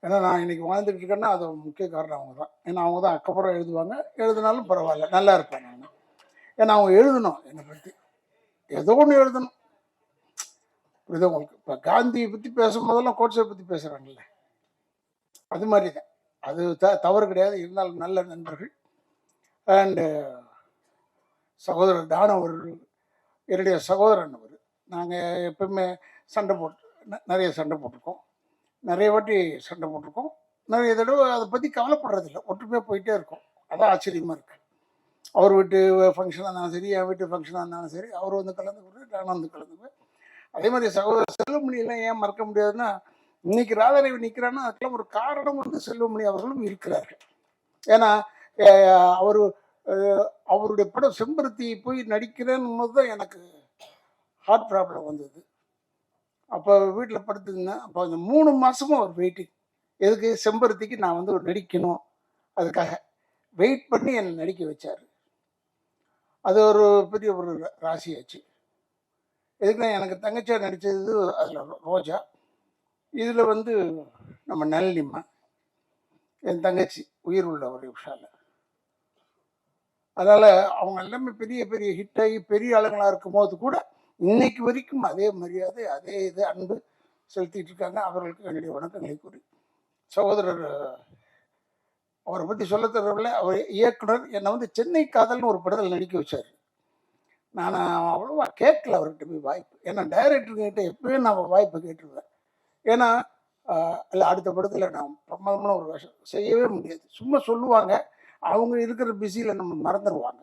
ஏன்னா நான் இன்னைக்கு வாழ்ந்துட்டு இருக்கேன்னா அது முக்கிய காரணம் அவங்க தான். ஏன்னா அவங்க தான் அக்கப்புறம் எழுதுவாங்க, எழுதினாலும் பரவாயில்ல, நல்லா இருப்பேன் நான். ஏன்னா அவங்க எழுதணும், என்னை பற்றி ஏதோ ஒன்று எழுதணும். புரியுதா உங்களுக்கு? இப்போ காந்தியை பற்றி பேசும்போதெல்லாம் கோட்ஸை பற்றி பேசுகிறாங்கல்ல, அது மாதிரி தான். அது தவறு கிடையாது. இருந்தாலும் நல்ல நண்பர்கள். அண்டு சகோதரர் தான அவர் என்னுடைய சகோதரன். அவர் நாங்கள் எப்பவுமே சண்டை போட்டு நிறைய சண்டை போட்டிருக்கோம், நிறைய வாட்டி சண்டை போட்டிருக்கோம், நிறைய தடவை அதை பற்றி கவலைப்படுறதில்லை, ஒற்றுமையாக போயிட்டே இருக்கோம். அதான் ஆச்சரியமாக இருக்கு. அவர் வீட்டு ஃபங்க்ஷனாக இருந்தாலும் சரி, என் வீட்டு ஃபங்க்ஷனாக இருந்தாலும் சரி, அவர் வந்து கலந்துக்கிட்டு நானும் வந்து கலந்துக்குவேன். அதே மாதிரி சகோதரர் செல்வமணியெல்லாம் ஏன் மறக்க முடியாதுன்னா, இன்னைக்கு ராதாரவி நிற்கிறான்னா அதுக்கெல்லாம் ஒரு காரணம் வந்து செல்வமணி அவர்களும் இருக்கிறார்கள். ஏன்னா அவர் அவருடைய படம் செம்பருத்தி போய் நடிக்கிறேன்னு போது தான் எனக்கு ஹார்ட் ப்ராப்ளம் வந்தது. அப்போ வீட்டில் படுத்துருந்தேன். அப்போ அந்த 3 மாதமும் அவர் வெயிட்டிங். எதுக்கு? செம்பருத்திக்கு நான் வந்து ஒரு நடிக்கணும், அதுக்காக வெயிட் பண்ணி என்னை நடிக்க வச்சார். அது ஒரு பெரிய ஒரு ராசியாச்சு. எதுக்குன்னா எனக்கு தங்கச்சியாக நடித்தது அதில் ரோஜா, இதில் வந்து நம்ம நளினிமா, என் தங்கச்சி உயிர் உள்ள ஒரு விஷால. அதனால் அவங்க எல்லாமே பெரிய பெரிய ஹிட் ஆகி பெரிய ஆளுங்களாக இருக்கும் போது கூட இன்னைக்கு வரைக்கும் அதே மரியாதை, அதே இது அன்பு செலுத்திட்டு இருக்காங்க. அவர்களுக்கு என்னுடைய வணக்கங்களை கூறி, சகோதரர் அவரை பற்றி சொல்ல தரவில்லை. அவர் இயக்குனர் என்னை வந்து சென்னை காதல்னு ஒரு படத்தில் நடிக்க வச்சார். நான் அவ்வளோவா கேட்கல அவர்கிட்ட போய் வாய்ப்பு. ஏன்னா டைரக்டர்கிட்ட எப்பயும் நான் வாய்ப்பு கேட்டுருவேன். ஏன்னா இல்லை, அடுத்த படத்தில் நான் பிரமாதமான ஒரு வேஷம் செய்யவே முடியாது. சும்மா சொல்லுவாங்க, அவங்க இருக்கிற பிஸியில் நம்ம மறந்துடுவாங்க.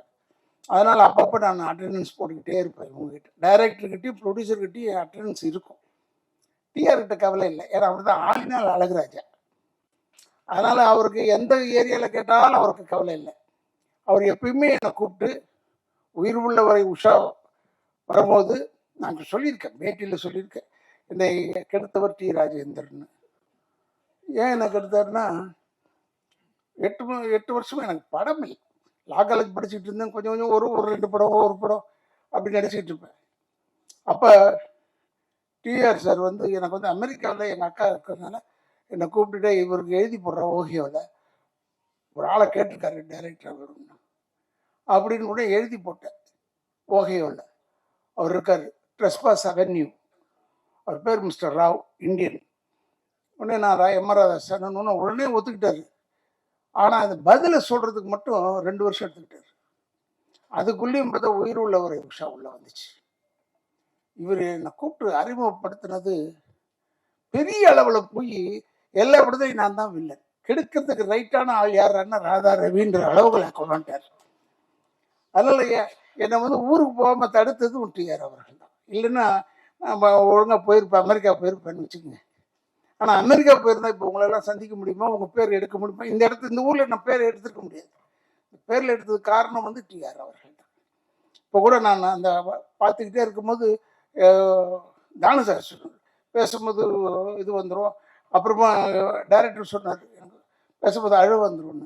அதனால் அப்பப்போ நான் அட்டண்டன்ஸ் போட்டுக்கிட்டே இருப்பேன். இவங்ககிட்ட டைரக்டர்கிட்டையும் ப்ரொடியூசர்கிட்டையும் அட்டண்டன்ஸ் இருக்கும். டிஆர்கிட்ட கவலை இல்லை, ஏன்னா அவர் தான் ஆளினால் அழகுராஜா. அதனால் அவருக்கு எந்த ஏரியாவில் கேட்டாலும் அவருக்கு கவலை இல்லை. அவர் எப்பயுமே என்னை கூப்பிட்டு, உயிர் உள்ள வரை உஷா வரும்போது நாங்கள் சொல்லியிருக்கேன், பேட்டியில் சொல்லியிருக்கேன், என்னை கெடுத்தவர் டி ராஜேந்திரன். ஏன் என்னை கெடுத்தாருன்னா, 8 வருஷம் எனக்கு படம் இல்லை. லா காலேஜ் படிச்சுட்டு இருந்தேன். கொஞ்சம் கொஞ்சம் ஒரு 2 படம் ஒரு படம் அப்படி நடிச்சுக்கிட்டு இருப்பேன். அப்போ டிஆர் சார் வந்து எனக்கு வந்து அமெரிக்காவில் எங்கள் அக்கா இருக்கிறதுனால என்னை கூப்பிட்டுட்டு, இவருக்கு எழுதி போடுற ஓஹியோவில் ஒரு ஆளை கேட்டிருக்காரு டைரக்டர் வேணும்னா அப்படின்னு கூட எழுதி போட்டேன். ஓஹியோவில் அவர் இருக்கார், ட்ரெஸ்பாஸ் அவென்யூ. அவர் பேர் மிஸ்டர் ராவ், இந்தியன். உடனே நான் எம்.ஆர். ராதாகிருஷ்ணன் உடனே ஒத்துக்கிட்டாரு. ஆனால் அந்த பதிலை சொல்கிறதுக்கு மட்டும் 2 வருஷம் எடுத்துக்கிட்டாரு. அதுக்குள்ளேயும் பார்த்தா உயிர் உள்ள ஒரு விஷயம் உள்ள வந்துச்சு. இவர் என்னை கூப்பிட்டு அறிமுகப்படுத்தினது பெரிய அளவில் போய் எல்லா படத்தையும் நான் தான் வில்லன், கெடுக்கிறதுக்கு ரைட்டான ஆள் யாருன்னா ராதா ரவின்ற அளவுகளை கொண்டாண்டார். அதனால என்னை வந்து ஊருக்கு போகாமல் தடுத்தது டிஆர் அவர்கள் தான். இல்லைன்னா நம்ம ஒழுங்காக போயிருப்பேன், அமெரிக்கா போயிருப்பேன்னு வச்சுக்கோங்க. ஆனால் அமெரிக்கா போயிருந்தா இப்போ உங்களெல்லாம் சந்திக்க முடியுமா, உங்கள் பேர் எடுக்க முடியுமா? இந்த ஊரில் நான் பேர் எடுத்துருக்க முடியாது. பேரில் எடுத்ததுக்கு காரணம் வந்து டிஆர் அவர்கள் தான். இப்போ கூட நான் அந்த பார்த்துக்கிட்டே இருக்கும்போது தானு சார் சொன்னார், பேசும்போது இது வந்துடும். அப்புறமா டைரக்டர் சொன்னார், எனக்கு பேசும்போது அழ வந்துடும்.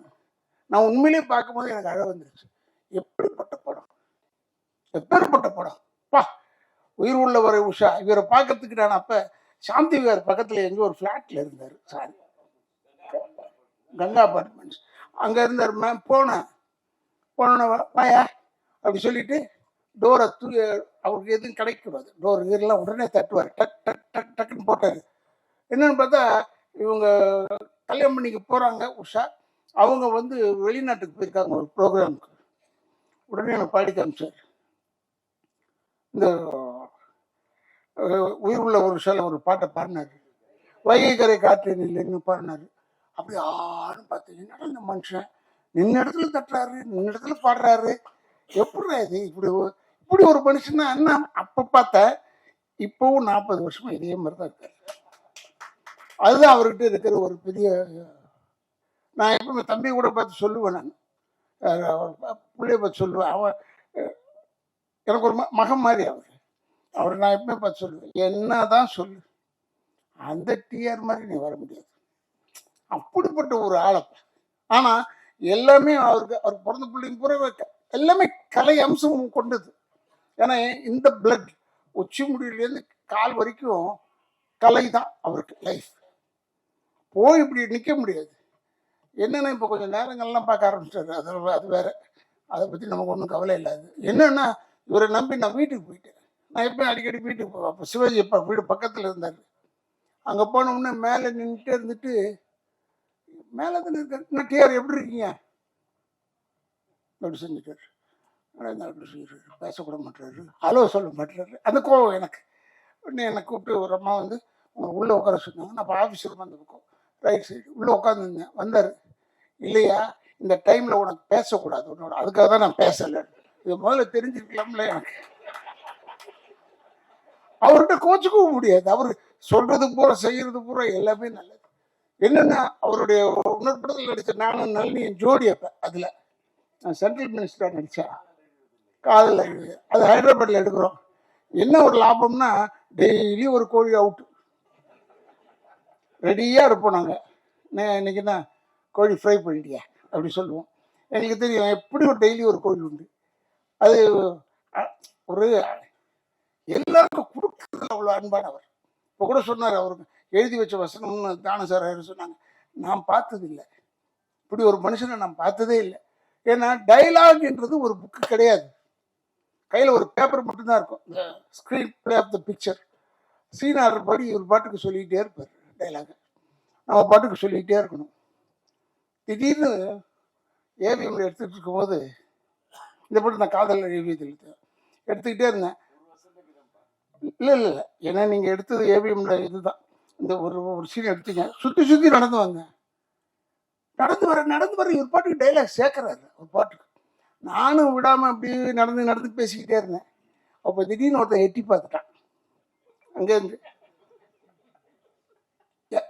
நான் உண்மையிலேயே பார்க்கும்போது எனக்கு அழ வந்துருச்சு. எப்படிப்பட்ட படம், எப்பேற்பட்ட படம் பா! உயிர் உள்ள வரை உஷா. இவரை பார்க்கறதுக்கு நான் அப்போ சாந்தி விகார் பக்கத்தில் எங்கேயோ ஒரு ஃப்ளாட்டில் இருந்தார், சாரி கங்கா அப்பார்ட்மெண்ட்ஸ், அங்கே இருந்தார். மேம் போனேன் வாயா அப்படி சொல்லிட்டு டோரை அவருக்கு எதுவும் கிடைக்கூடாது, டோர் இதெல்லாம் உடனே தட்டுவார், டக் டக் டக் டக்குன்னு போட்டார். என்னன்னு பார்த்தா இவங்க கல்யாணம் பண்ணிக்க போகிறாங்க உஷா. அவங்க வந்து வெளிநாட்டுக்கு போயிருக்காங்க ஒரு ப்ரோக்ராமுக்கு. உடனே எனக்கு பாடி காமிச்சார். இந்த உயிர் உள்ள ஒரு விஷயம் ஒரு பாட்டை பாடினார், வைகை கரை காற்று இல்லைன்னு பாடினார். அப்படி யாரும் பார்த்தீங்கன்னா இந்த மனுஷன் நின்ன இடத்துல தட்டுறாரு, நின்ன இடத்துல பாடுறாரு, எப்படி இது இப்படி ஒரு மனுஷன்னா என்ன? அப்போ பார்த்தா இப்போவும் 40 வருஷமா இதே மாதிரி தான் இருக்காரு. அதுதான் அவர்கிட்ட இருக்கிற ஒரு பெரிய. நான் எப்பவுமே தம்பி கூட பார்த்து சொல்லுவேன், நான் பிள்ளைய பார்த்து சொல்லுவேன், அவன் எனக்கு ஒரு மகன் மாதிரி அவர் நான் எப்பவுமே பார்த்து சொல்லுவேன், என்னதான் சொல்லு, அந்த டிஆர் மாதிரி நீ வர முடியாது, அப்படிப்பட்ட ஒரு ஆளப்ப. ஆனா எல்லாமே அவருக்கு அவர் பிறந்த பிள்ளைங்க பூரா எல்லாமே கலை அம்சம் கொண்டது. ஏன்னா இந்த பிளட் உச்சி முடியிலேருந்து கால் வரைக்கும் கலை தான் அவருக்கு லைஃப். போய் இப்படி நிற்க முடியாது. என்னென்னா இப்போ கொஞ்சம் நேரங்கள்லாம் பார்க்க ஆரம்பிச்சிட்டாரு. அது வேற. அதை பற்றி நமக்கு ஒன்றும் கவலை இல்லாது. என்னென்னா இவரை நம்பி நான் வீட்டுக்கு போயிட்டேன். நான் எப்பயும் அடிக்கடி வீட்டுக்கு போவேன். அப்போ சிவாஜி அப்பா வீடு பக்கத்தில் இருந்தார். அங்கே போனோம்னா மேலே நின்றுட்டே இருந்துட்டு, மேலே தானே இருக்காரு, நான் டிஆர் எப்படி இருக்கீங்க அப்படி செஞ்சுட்டாரு. பேசக்கூட மாட்டாரு, ஹலோ சொல்ல மாட்டாரு. அந்த கோவம் எனக்கு. உடனே என்னை கூப்பிட்டு ஒரு அம்மா வந்து உள்ளே உட்கார சொன்னாங்க. நான் இப்போ ஆஃபீஸில் வந்து பக்கம் ரைட் சைடு உள்ளே உட்காந்துருந்தேன். வந்தார். இல்லையா, இந்த டைமில் உனக்கு பேசக்கூடாது உன்னோட, அதுக்காக தான் நான் பேசலை. இது முதல்ல தெரிஞ்சிருக்கலாம்ல எனக்கு. அவர்கிட்ட கோச்சுக்கவும் முடியாது. அவர் சொல்றது பூரா செய்யறது பூரா எல்லாமே நல்லது. என்னன்னா அவருடைய உணர்படத்தில் நடிச்ச நானும் நளினியும் ஜோடி. அப்ப அதுல நான் சென்ட்ரல் மினிஸ்டரா நடிச்சேன். காதல் அது ஹைதராபாத்ல எடுக்கிறோம். என்ன ஒரு லாபம்னா டெய்லி ஒரு கோழி அவுட் ரெடியா இருப்போம் நாங்க. இன்னைக்குன்னா கோழி ஃப்ரை பண்ணிட்டியா அப்படி சொல்லுவோம். எங்களுக்கு தெரியும் எப்படி ஒரு டெய்லி ஒரு கோழி உண்டு. அது ஒரு எல்லாருக்கும் கொடுக்கறதுல அவ்வளோ அன்பானவர். இப்போ கூட சொன்னார், அவருக்கு எழுதி வச்ச வசனம்னு தான சார் சொன்னாங்க. நான் பார்த்தது இல்லை, இப்படி ஒரு மனுஷனை நான் பார்த்ததே இல்லை. ஏன்னா டைலாக்ன்றது ஒரு புக்கு கிடையாது, கையில் ஒரு பேப்பர் மட்டும்தான் இருக்கும். இந்த screenplay of the picture சீனார் படி ஒரு பாட்டுக்கு சொல்லிக்கிட்டே இருப்பார். டைலாக் நம்ம பாட்டுக்கு சொல்லிக்கிட்டே இருக்கணும். திடீர்னு ஏவிஎம்ல எடுத்துகிட்டு இருக்கும்போது இந்த பாட்டு நான் காதல் ஏவியத்தில் எடுத்துக்கிட்டே இருந்தேன். இல்லை ஏன்னா நீங்கள் எடுத்தது ஏவிஎம்ல இதுதான். இந்த ஒரு சீன் எடுத்தீங்க, சுற்றி நடந்து வாங்க. நடந்து வர ஒரு பாட்டுக்கு டைலாக் சேர்க்குறாரு. ஒரு பாட்டுக்கு நானும் விடாமல் அப்படி நடந்து பேசிக்கிட்டே இருந்தேன். அப்போ திடீர்னு ஒருத்தன் எட்டி பார்த்துட்டான் அங்கேருந்து.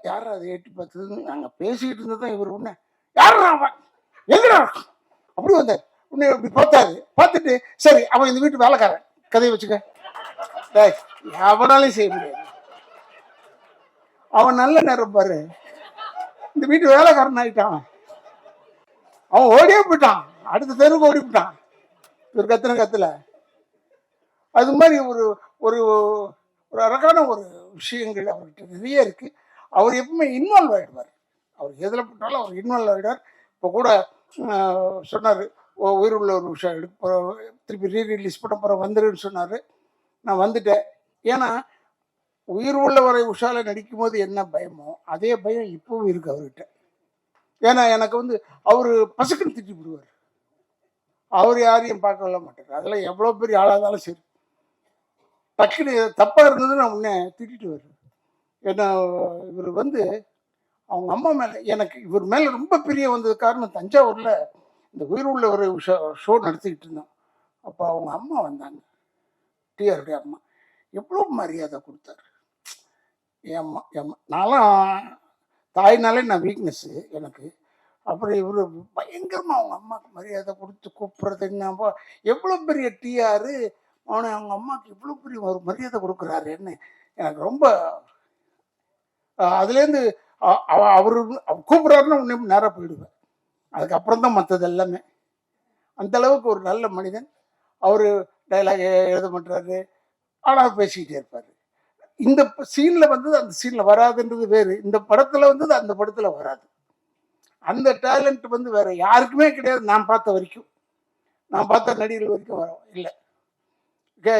யாரும் அதை எட்டி பார்த்ததுன்னு நாங்கள் பேசிக்கிட்டு இருந்தது தான். இவர் உடனே யாரும் அவன் எங்கடா அப்படி வந்தார். உன்னை இப்படி பார்த்தாரு. பார்த்துட்டு சரி அவன் இந்த வீட்டு வேலைக்காரன், கதையை வச்சுக்க. அவனாலையும் செய்ய முடியாது. அவன் நல்ல நேரம் பாரு, இந்த வீட்டு வேலைக்காரன் ஆகிட்டான். அவன் ஓடியே போயிட்டான், அடுத்த தெருவுக்கு ஓடி போயிட்டான். ஒரு கத்துல அது மாதிரி ஒரு ஒரு ஒரு அழகான ஒரு விஷயங்கள் அவர்கிட்ட நிறைய இருக்கு. அவர் எப்பவுமே இன்வால்வ் ஆகிடுவார். அவர் எதில் போட்டாலும் அவர் இன்வால்வ் ஆகிடுவார். இப்போ கூட சொன்னார், உயிர் உள்ள ஒரு விஷயம் எடுக்க திருப்பி ரீரிலீஸ் பண்ண போகிற வந்துருன்னு சொன்னார். நான் வந்துட்டேன். ஏன்னா உயிர் உள்ளவரை உஷால நடிக்கும் போது என்ன பயமோ அதே பயம் இப்பவும் இருக்கு அவர்கிட்ட. ஏன்னா எனக்கு வந்து அவரு பசுக்குன்னு திட்டி விடுவார். அவர் யாரையும் பார்க்க மாட்டார். அதெல்லாம் எவ்வளோ பெரிய ஆளாக இருந்தாலும் சரி, டக்குன்னு தப்பாக இருந்ததுன்னு நான் உடனே திட்டிட்டு வருவேன். ஏன்னா இவர் வந்து அவங்க அம்மா மேலே எனக்கு இவர் மேலே ரொம்ப பிரிய வந்தது காரணம், தஞ்சாவூரில் இந்த உயிர் உள்ளவரை ஷோ நடத்திக்கிட்டு இருந்தோம். அப்போ அவங்க அம்மா வந்தாங்க, டிஆருடைய அம்மா. எவ்வளோ மரியாதை கொடுத்தாரு. ஏம்மா நான்லாம் தாய்னாலே நான் வீக்னஸ்ஸு எனக்கு. அப்புறம் இவர் பயங்கரமாக அவங்க அம்மாவுக்கு மரியாதை கொடுத்து கூப்பிட்றது. என்ன எவ்வளோ பெரிய டிஆர் அவனை அவங்க அம்மாவுக்கு இவ்வளோ பெரிய ஒரு மரியாதை கொடுக்குறாருன்னு எனக்கு ரொம்ப. அதுலேருந்து அவர் கூப்பிட்றாருன்னு உடனே நேராக போயிடுவேன். அதுக்கப்புறம் தான் மற்றது எல்லாமே. அந்த அளவுக்கு ஒரு நல்ல மனிதன். அவர் டைலாக் எழுத மாட்டாரு, ஆனால் பேசிக்கிட்டே இருப்பார். இந்த சீனில் வந்தது அந்த சீனில் வராதுன்றது வேறு, இந்த படத்தில் வந்தது அந்த படத்தில் வராது. அந்த டேலண்ட் வந்து வேற யாருக்குமே கிடையாது. நான் பார்த்த வரைக்கும், நான் பார்த்த நடிகர்கள் வரைக்கும் வரும் இல்லை.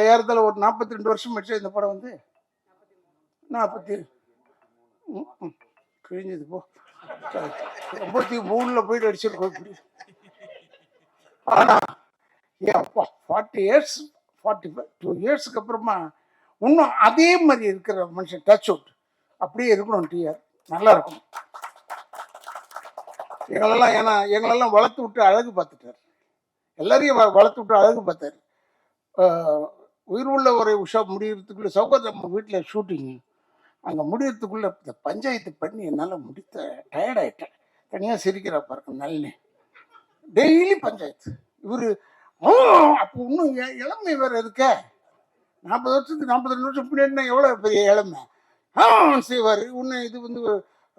ஏறத்தில் ஒரு 42 வருஷம் வச்சு இந்த படம் வந்து 40 கிழிஞ்சது போ 53 போயிட்டு அடிச்சிருக்கோம் இப்படி. ஆனால் ஏன் 40 இயர்ஸ் 42 இயர்ஸுக்கு அப்புறமா இன்னும் அதே மாதிரி இருக்கிற மனுஷன் டச் அவுட் அப்படியே இருக்கணும். டிஆர் நல்லா இருக்கணும். எங்களெல்லாம் ஏன்னா எங்களெல்லாம் வளர்த்து விட்டு அழகு பார்த்துட்டார். எல்லாரையும் வளர்த்து விட்டு அழகு பார்த்தார். உயிர் உள்ள ஒரு உஷா முடிகிறதுக்குள்ளே சௌகர் நம்ம வீட்டில் ஷூட்டிங்கு அங்கே முடிகிறதுக்குள்ளே இந்த பஞ்சாயத்து பண்ணி என்னால் முடித்த டயர்டாயிட்டேன். தனியாக சிரிக்கிறா பாருங்க நளினி. டெய்லி பஞ்சாயத்து. இவர் அப்போ இன்னும் இளமை வேறு இருக்க. 40 வருஷத்துக்கு 42 வருஷம் பின்னாடி எவ்வளோ பெரிய இளமை செய்வார். இன்னும் இது வந்து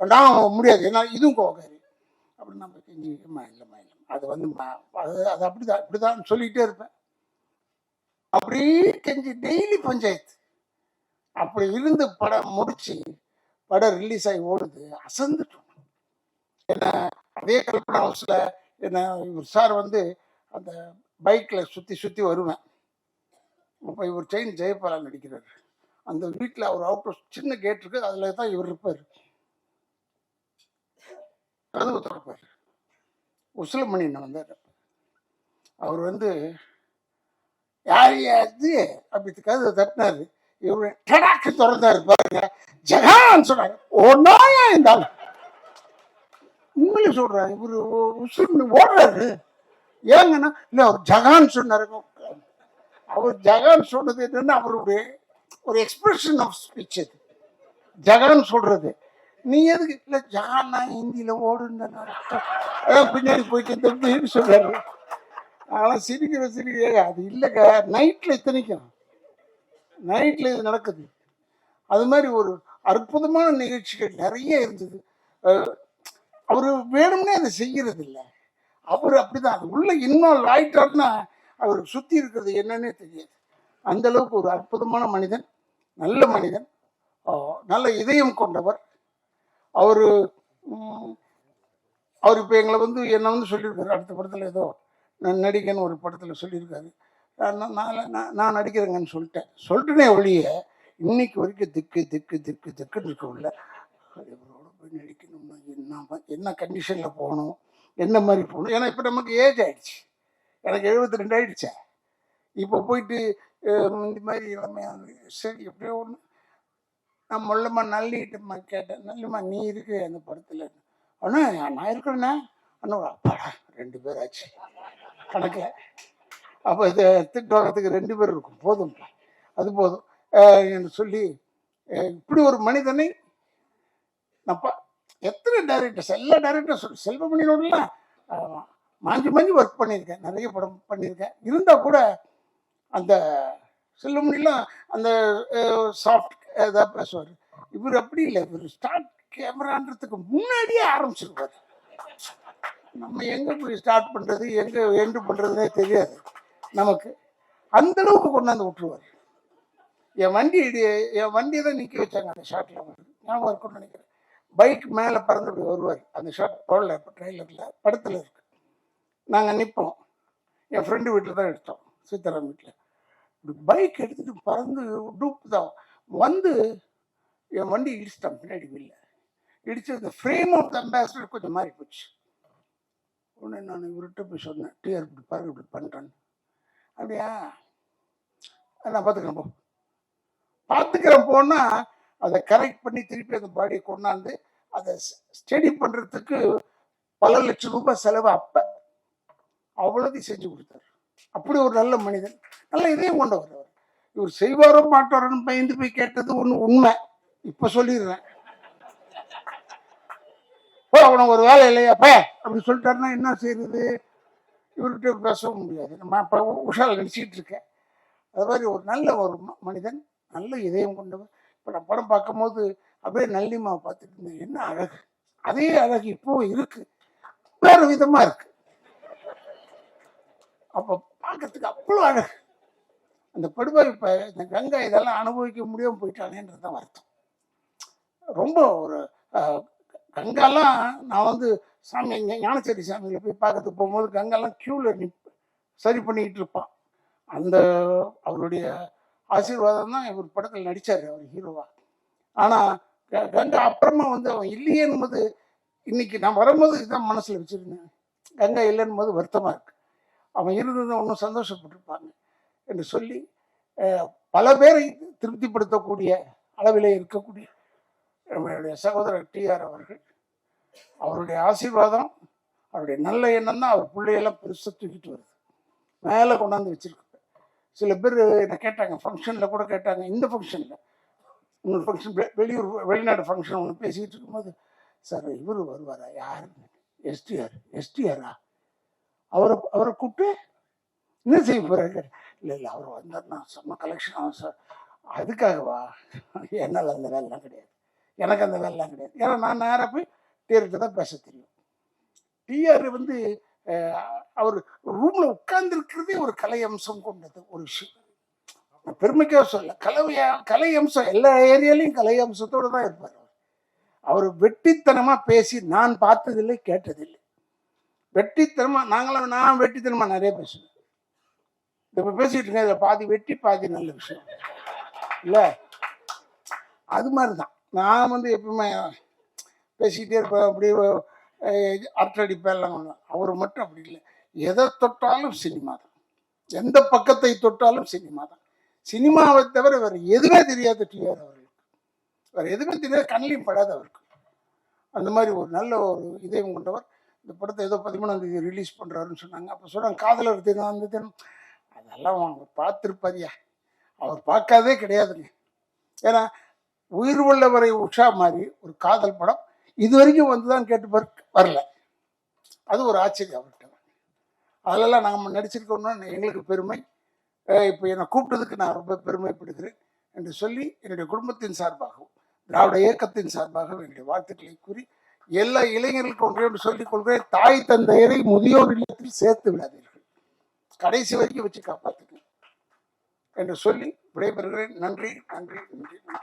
நான் முடியாது, ஏன்னா இதுவும் கோகாரி அப்படி நம்ம கெஞ்சி இல்லைம்மா அது வந்து அது அப்படிதான் இப்படிதான் சொல்லிக்கிட்டே இருப்பேன். அப்படியே கெஞ்சி டெய்லி பஞ்சாயத்து. அப்படி இருந்து படம் முடிச்சு படம் ரிலீஸ் ஆகி ஓடுது, அசந்துட்டோம். என்ன அதே கல்பனா ஹவுஸில் என்ன இவர் சார் வந்து அந்த பைக்கில் சுற்றி சுற்றி வருவேன். அப்போ இவர் செயின் ஜெயபாலா நடிக்கிறார். அந்த வீட்டில் அவர் அவுட் சின்ன கேட் இருக்கு, அதில் தான் இவர் இருப்பார். கதவு திறப்பார். உசிலமணி வந்தார். அவர் வந்து யார் அது அப்படி கதவை தட்டினாரு. இவரு டடாக்கு திறந்தாரு பாருங்க, ஜகான் சொன்னாரு. ஒன்னாயா இருந்தாலும் உண்மையில சொல்றேன், இவரு உசுறு ஓடுறாரு. ஏங்கன்னா இல்ல அவர் ஜகான் சொன்னாரு. அவர் ஜகான் சொன்னது என்னன்னா அவருடைய ஒரு எக்ஸ்பிரஷன் ஆஃப் ஸ்பீச். அது ஜகான் சொல்றது. நீ எதுக்கு இல்ல ஜகான் நான் ஹிந்தியில ஓடுன்னு பின்னாடி போயிட்டு தம்பின்னு சொல்றாரு. அதெல்லாம் சிரிக்கிற அது இல்லைங்க. நைட்ல இத்தனைக்கும் நைட்ல இது நடக்குது. அது மாதிரி ஒரு அற்புதமான நிகழ்ச்சிகள் நிறைய இருந்தது. அவரு வேணும்னே அதை செய்யறது இல்லை. அவர் அப்படிதான் அது உள்ள இன்வால்வ் ஆயிட்டாருன்னா அவருக்கு சுத்தி இருக்கிறது என்னன்னே தெரியாது. அந்த அளவுக்கு ஒரு அற்புதமான மனிதன், நல்ல மனிதன், நல்ல இதயம் கொண்டவர். அவரு அவர் இப்போ எங்களை வந்து என்ன வந்து சொல்லியிருக்காரு, அடுத்த படத்தில் ஏதோ நான் நடிக்கன்னு ஒரு படத்தில் சொல்லியிருக்காரு. நான் நடிக்கிறேங்கன்னு சொல்லிட்டேனே ஒழிய இன்னைக்கு வரைக்கும் திக்குன்னு இருக்கவில்ல. இவரோட போய் நடிக்கணும்னா என்ன கண்டிஷனில் போகணும், என்ன மாதிரி போகணும். ஏன்னா இப்போ நமக்கு ஏஜ் ஆயிடுச்சு. எனக்கு 72 ஆயிடுச்சே. இப்போ போயிட்டு இந்த மாதிரி சரி எப்படியோ ஒன்று நான் மொல்லம்மா நல்லிட்டுமா கேட்டேன். நல்லம்மா நீ இருக்கு அந்த படத்தில். அண்ணா நான் இருக்கிறேண்ணா. அண்ணா அப்பாடா 2 பேர் ஆச்சு கணக்கில். அப்போ இதை திட்டு வரத்துக்கு 2 பேர் இருக்கும், போதும் அது போதும் என்று சொல்லி இப்படி ஒரு மனிதனை நப்பா எத்தனை டைரக்டர்ஸ், எல்லா டைரக்டர்ஸ் செல்வமணியோடலாம் மாஞ்சி ஒர்க் பண்ணியிருக்கேன், நிறைய படம் பண்ணியிருக்கேன். இருந்தால் கூட அந்த செல்வமணிலாம் அந்த சாஃப்ட் ஏதாவது பேசுவார். இவர் அப்படி இல்லை. இவர் ஸ்டார்ட் கேமரான்றதுக்கு முன்னாடியே ஆரம்பிச்சிருப்பார். நம்ம எங்கே போய் ஸ்டார்ட் பண்ணுறது எங்கே எண்டு பண்ணுறதுனே தெரியாது நமக்கு. அந்த அளவுக்கு கொண்டாந்து விட்டுருவார். என் வண்டியை தான் நிற்க வச்சாங்க அந்த ஷாட்டில். ஞாபகம் இருக்கும்னு நினைக்கிறேன். பைக் மேலே பறந்துட்டு வருவார். அந்த ஷாட் போடல, இப்போ ட்ரெயிலரில் படத்தில் இருக்கு. நாங்கள் நிற்போம். என் ஃப்ரெண்டு வீட்டில் தான் எடுத்தோம், சீதாராம் வீட்டில். இப்படி பைக் எடுத்துகிட்டு பறந்து டூப் தான் வந்து என் வண்டி இடிச்சிட்டான் பின்னாடி வீட்டில். இடிச்சு அந்த ஃப்ரேம் ஆஃப் த அம்பாசிடர் கொஞ்சம் மாறி போச்சு. உடனே நான் இவர்கிட்ட போய் சொன்னேன், டிஆர் இப்படி பாருங்க இப்படி பண்ணுறேன்னு. அப்படியா நான் பார்த்துக்கிறேன் போனால் அதை கரெக்ட் பண்ணி திருப்பி அந்த பாடியை கொண்டாந்து அதை ஸ்டடி பண்ணுறதுக்கு பல லட்சம் ரூபாய் செலவு. அப்போ அவ்வளோதையும் செஞ்சு கொடுத்தாரு. அப்படி ஒரு நல்ல மனிதன், நல்ல இதயம் கொண்டவர். அவர் இவர் செய்வாரோ மாட்டாரோன்னு பயந்து போய் கேட்டது ஒன்று உண்மை. இப்போ சொல்லிடுறேன், அவனுக்கு ஒரு வேலை இல்லையா பய அப்படின்னு சொல்லிட்டாருன்னா என்ன செய்யறது? இவர்கிட்ட பேசவும் முடியாது. நம்ம இப்போ உஷால் நடிச்சிட்டு இருக்கேன். அது மாதிரி ஒரு நல்ல ஒரு மனிதன், நல்ல இதயம் கொண்டவர். இப்போ நான் படம் பார்க்கும்போது அப்படியே நல்லிமாவை பார்த்துட்டு இருந்தேன். என்ன அழகு! அதே அழகு இப்போ இருக்கு, வேற விதமா இருக்கு. அப்போ பார்க்கறதுக்கு அவ்வளோ அழகு. அந்த படுபாய் இப்போ இந்த கங்கா இதெல்லாம் அனுபவிக்க முடியாமல் போயிட்டானேன்றது தான் வருத்தம். ரொம்ப ஒரு கங்காலாம் நான் வந்து சாமி ஞானசேரி சாமியில் போய் பார்க்கறதுக்கு போகும்போது கங்காலாம் க்யூவில் சரி பண்ணிக்கிட்டு இருப்பான். அந்த அவருடைய ஆசீர்வாதம் தான் இவர் படத்தில் நடித்தார், அவர் ஹீரோவா. ஆனால் கங்கா அப்புறமா வந்து அவன் இல்லையேன்னு போது இன்னைக்கு நான் வரும்போது இதுதான் மனசில் வச்சுருந்தேன். கங்கா இல்லைன்னு போது வருத்தமாக இருக்கு. அவன் இருந்தது ஒன்றும் சந்தோஷப்பட்டிருப்பாங்க என்று சொல்லி பல பேரை திருப்திப்படுத்தக்கூடிய அளவிலே இருக்கக்கூடிய நம்மளுடைய சகோதரர் டிஆர் அவர்கள், அவருடைய ஆசீர்வாதம், அவருடைய நல்ல எண்ணம் தான் அவர் பிள்ளையெல்லாம் பெருசாக தூக்கிட்டு வருது, மேலே கொண்டாந்து வச்சிருக்கு. சில பேர் என்ன கேட்டாங்க, ஃபங்க்ஷனில் கூட கேட்டாங்க. இந்த ஃபங்க்ஷனில் இன்னொரு ஃபங்க்ஷன், வெளிநாடு ஃபங்க்ஷன் ஒன்று பேசிக்கிட்டு இருக்கும்போது, சார் இவர் வருவாரா? யார்? எஸ்டிஆரா? அவரை கூப்பிட்டு என்ன செய்ய போகிறாரு? இல்லை அவர் வந்தார்னா செம்ம கலெக்ஷன் ஆகும் சார். அதுக்காகவா? என்னால் அந்த வேலைலாம் கிடையாது, எனக்கு அந்த வேலைலாம் கிடையாது. ஏன்னா நான் நேராக போய் டிஆர்கிட்ட தான் பேச தெரியும். டிஆர் வந்து அவர் ரூமில் உட்கார்ந்துருக்கிறதே ஒரு கலை அம்சம் கொண்டது ஒரு விஷயம். பெருமைக்காக சொல்ல, கலை அம்சம் எல்லா ஏரியாலையும் கலை அம்சத்தோடு தான் இருப்பார். அவர் வெட்டித்தனமா பேசி நான் பார்த்ததில்லை, கேட்டதில்லை. வெட்டித்தனமா நான் வெட்டித்தனமா நிறைய பேசுவேன். இப்ப பேசிட்டு இருக்கேன், இதுல பாதி வெட்டி பாதி நல்ல விஷயம் இல்ல. அது மாதிரிதான் நான் வந்து எப்பவுமே பேசிக்கிட்டே இருப்பேன், அப்படியே அரட்டடிப்பேன் எல்லாம் பண்ணுவேன். அவர் மட்டும் அப்படி இல்லை. எதை தொட்டாலும் சினிமா தான், எந்த பக்கத்தை தொட்டாலும் சினிமா தான். சினிமாவை தவிர வேறு எதுவுமே தெரியாது டிஆர் அவர்களுக்கு. வேறு எதுவுமே தெரியாது, கண்ணிலையும் படாது அவருக்கு. அந்த மாதிரி ஒரு நல்ல ஒரு இதயம் கொண்டவர். இந்த படத்தை ஏதோ 13ஆம் தேதி ரிலீஸ் பண்ணுறாருன்னு சொன்னாங்க. அப்போ சொன்னாங்க காதலர் தினம் அந்த தினம். அதெல்லாம் அவங்க பார்த்துருப்பாரியா, அவர் பார்க்காதே கிடையாதுங்க. ஏன்னா உயிர் உள்ளவரை உஷா மாதிரி ஒரு காதல் படம் இது வரைக்கும் வந்துதான் கேட்டு வரல. அது ஒரு ஆச்சரியம் அவர்கிட்ட. அதிலெல்லாம் நாங்கள் நடிச்சிருக்கோம்னா எங்களுக்கு பெருமை. இப்போ என்னை கூப்பிட்டதுக்கு நான் ரொம்ப பெருமைப்படுகிறேன் என்று சொல்லி என்னுடைய குடும்பத்தின் சார்பாகவும் திராவிட இயக்கத்தின் சார்பாகவும் என்னுடைய வாழ்த்துக்களை கூறி எல்லா இளைஞர்களுக்கும் ஒன்றே சொல்லிக் கொள்கிறேன், தாய் தந்தையரை முதியோர் இல்லத்தில் சேர்த்து விடாதீர்கள், கடைசி வரைக்கும் வச்சு காப்பாற்றுங்க என்று சொல்லி விடைபெறுகிறேன். நன்றி நன்றி நன்றி நன்றி.